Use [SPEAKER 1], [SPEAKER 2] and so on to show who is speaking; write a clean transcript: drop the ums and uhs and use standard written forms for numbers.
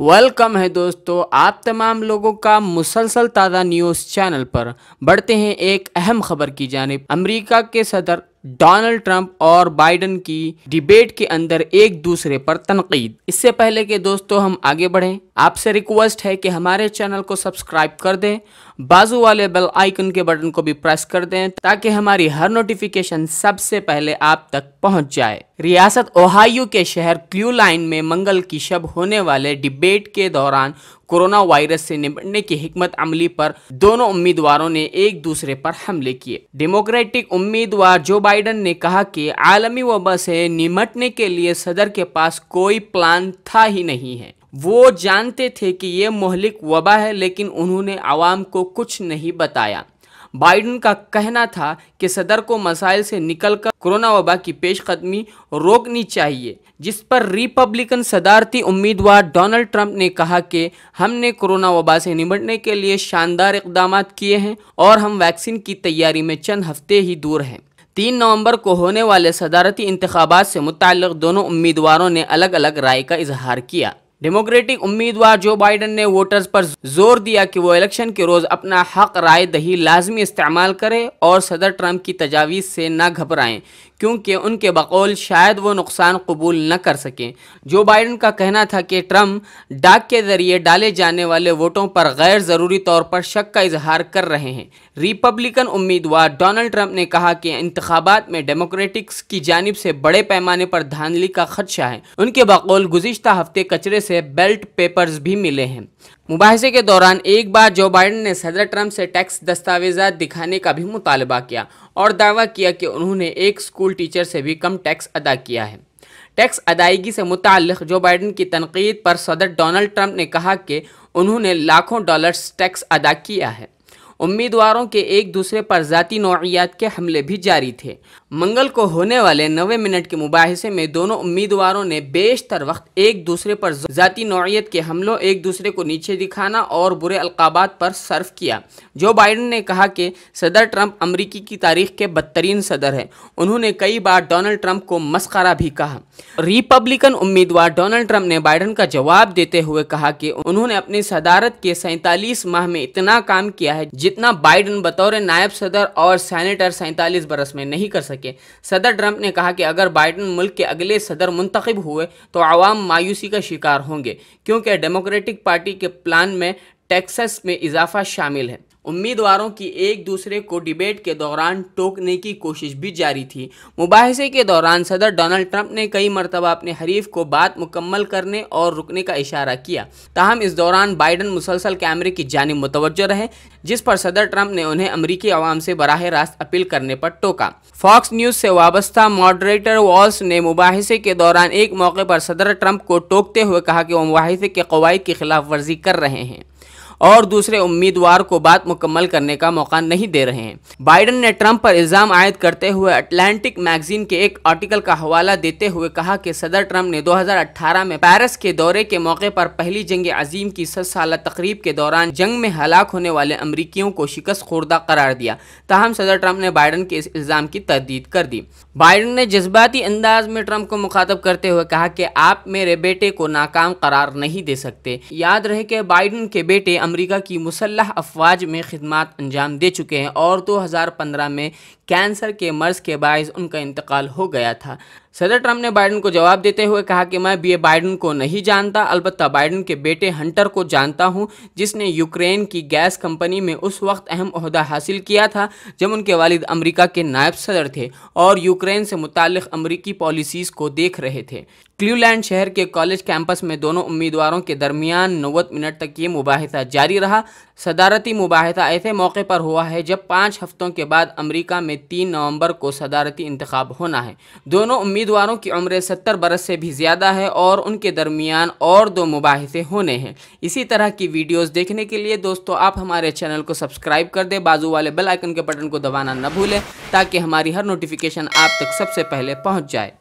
[SPEAKER 1] Welcome है दोस्तों, आप तमाम लोगों का मुसलसल ताज़ा न्यूज़ चैनल पर। बढ़ते हैं एक अहम खबर की जानिब। अमेरिका के सदर डोनाल्ड ट्रंप और बाइडन की डिबेट के अंदर एक दूसरे पर तनकीद। इससे पहले कि दोस्तों हम आगे बढ़ें, आपसे रिक्वेस्ट है कि हमारे चैनल को सब्सक्राइब कर दें, बाजू वाले बेल आइकन के बटन को भी प्रेस कर दें ताकि हमारी हर नोटिफिकेशन सबसे पहले आप तक पहुंच जाए। रियासत ओहायो के शहर क्लीवलैंड में मंगल की शब होने वाले डिबेट के दौरान कोरोना वायरस से निपटने की हिकमत अमली पर दोनों उम्मीदवारों ने एक दूसरे पर हमले किए। डेमोक्रेटिक उम्मीदवार जो बाइडन ने कहा कि आलमी वबा से निपटने के लिए सदर के पास कोई प्लान था ही नहीं है। वो जानते थे कि ये मुहलिक वबा है, लेकिन उन्होंने आवाम को कुछ नहीं बताया। बाइडन का कहना था कि सदर को मसाइल से निकलकर कोरोना वबा की पेशकदमी रोकनी चाहिए, जिस पर रिपब्लिकन सदारती उम्मीदवार डोनाल्ड ट्रंप ने कहा कि हमने कोरोना वबा से निपटने के लिए शानदार इक़दाम किए हैं और हम वैक्सीन की तैयारी में चंद हफ्ते ही दूर हैं। 3 नवंबर को होने वाले सदारती इंतखाबात से मुताल्लिक़ दोनों उम्मीदवारों ने अलग अलग राय का इजहार किया। डेमोक्रेटिक उम्मीदवार जो बाइडन ने वोटर्स पर जोर दिया कि वो इलेक्शन के रोज़ अपना हक राय दही लाजमी इस्तेमाल करें और सदर ट्रंप की तजावीज़ से न घबराएं, क्योंकि उनके बकौल शायद वो नुकसान कबूल न कर सकें। जो बाइडन का कहना था कि ट्रंप डाक के ज़रिए डाले जाने वाले वोटों पर गैर ज़रूरी तौर पर शक का इजहार कर रहे हैं। रिपब्लिकन उम्मीदवार डोनाल्ड ट्रंप ने कहा कि इंतखाबात में डेमोक्रेटिक्स की जानिब से बड़े पैमाने पर धांधली का खदशा है। उनके बकौल गुज़िश्ता हफ्ते कचरे से बैलेट पेपर्स भी मिले हैं। मुबाहिसे के दौरान एक बार जो बाइडन ने सदर ट्रंप से टैक्स दस्तावेज़ात दिखाने का भी मुतालबा किया और दावा किया कि उन्होंने एक स्कूल टीचर से भी कम टैक्स अदा किया है। टैक्स अदायगी से मुताल्लिक़ जो बाइडन की तनकीद पर सदर डोनाल्ड ट्रंप ने कहा कि उन्होंने लाखों डॉलर्स टैक्स अदा किया है। उम्मीदवारों के एक दूसरे पर ज़ाती नौइयात के हमले भी जारी थे। मंगल को होने वाले 90 मिनट के मुबाहिसे में दोनों उम्मीदवारों ने बेशतर वक्त एक दूसरे पर ज़ाती नौइयत के हमलों, एक दूसरे को नीचे दिखाना और बुरे अलकाबात पर सर्फ किया। जो बाइडन ने कहा कि सदर ट्रंप अमरीकी की तारीख के बदतरीन सदर हैं। उन्होंने कई बार डोनाल्ड ट्रंप को मस्खरा भी कहा। रिपब्लिकन उम्मीदवार डोनाल्ड ट्रंप ने बाइडन का जवाब देते हुए कहा कि उन्होंने अपनी सदारत के 47 माह में इतना काम किया है जितना बाइडन बतौर नायब सदर और सेनेटर 47 बरस में नहीं कर सके। सदर ट्रंप ने कहा कि अगर बाइडन मुल्क के अगले सदर मुंतखब हुए तो आवाम मायूसी का शिकार होंगे, क्योंकि डेमोक्रेटिक पार्टी के प्लान में टैक्सेस में इजाफा शामिल है। उम्मीदवारों की एक दूसरे को डिबेट के दौरान टोकने की कोशिश भी जारी थी। मुबाहिसे के दौरान सदर डोनाल्ड ट्रंप ने कई मरतबा अपने हरीफ को बात मुकम्मल करने और रुकने का इशारा किया। ताहम इस दौरान बाइडन मुसलसल कैमरे की जानिब मुतवज्जो रहे, जिस पर सदर ट्रंप ने उन्हें अमरीकी अवाम से बराह रास्त अपील करने पर टोका। फॉक्स न्यूज़ से वाबस्ता मॉडरेटर वॉल्स ने मुबाहिसे के दौरान एक मौके पर सदर ट्रंप को टोकते हुए कहा कि वो मुबाहिसे के कवायद की खिलाफ वर्जी कर रहे हैं और दूसरे उम्मीदवार को बात मुकम्मल करने का मौका नहीं दे रहे हैं। बाइडन ने ट्रंप पर इल्ज़ाम आयद करते हुए अटलांटिक मैगजीन के एक आर्टिकल का हवाला देते हुए कहा कि सदर ट्रंप ने 2018 में पेरिस के दौरे के मौके पर पहली जंग अजीम की 100 साला तकरीब के दौरान जंग में हलाक होने वाले अमरीकियों को शिकस्त खुर्दा करार दिया। ताहम सदर ट्रंप ने बाइडन के इस इल्ज़ाम की तरदीद कर दी। बाइडन ने जज्बाती अंदाज में ट्रंप को मुखातब करते हुए कहा कि आप मेरे बेटे को नाकाम करार नहीं दे सकते। याद रहे कि बाइडन के बेटे अमेरिका की मुसल्लह अफवाज में खिदमात अंजाम दे चुके हैं और 2015 में कैंसर के मर्ज के बायस उनका इंतकाल हो गया था। सदर ट्रंप ने बाइडन को जवाब देते हुए कहा कि मैं भी बाइडन को नहीं जानता, अलबत्ता बाइडन के बेटे हंटर को जानता हूं, जिसने यूक्रेन की गैस कंपनी में उस वक्त अहम ओहदा हासिल किया था जब उनके वालिद अमेरिका के नायब सदर थे और यूक्रेन से मुताल्लिक़ अमरीकी पॉलिसीज़ को देख रहे थे। क्लीवलैंड शहर के कॉलेज कैंपस में दोनों उम्मीदवारों के दरमियान 90 मिनट तक ये मुबाहिसा जारी रहा। सदारती मुबाहिसा ऐसे मौके पर हुआ है जब 5 हफ्तों के बाद अमेरिका में 3 नवंबर को सदारती इंतखाब होना है। दोनों उम्मीदवारों की उम्र 70 बरस से भी ज़्यादा है और उनके दरमियान और 2 मुबाहिसे होने हैं। इसी तरह की वीडियोज़ देखने के लिए दोस्तों आप हमारे चैनल को सब्सक्राइब कर दें, बाजू वाले बेल आइकन के बटन को दबाना न भूलें ताकि हमारी हर नोटिफिकेशन आप तक सबसे पहले पहुँच जाए।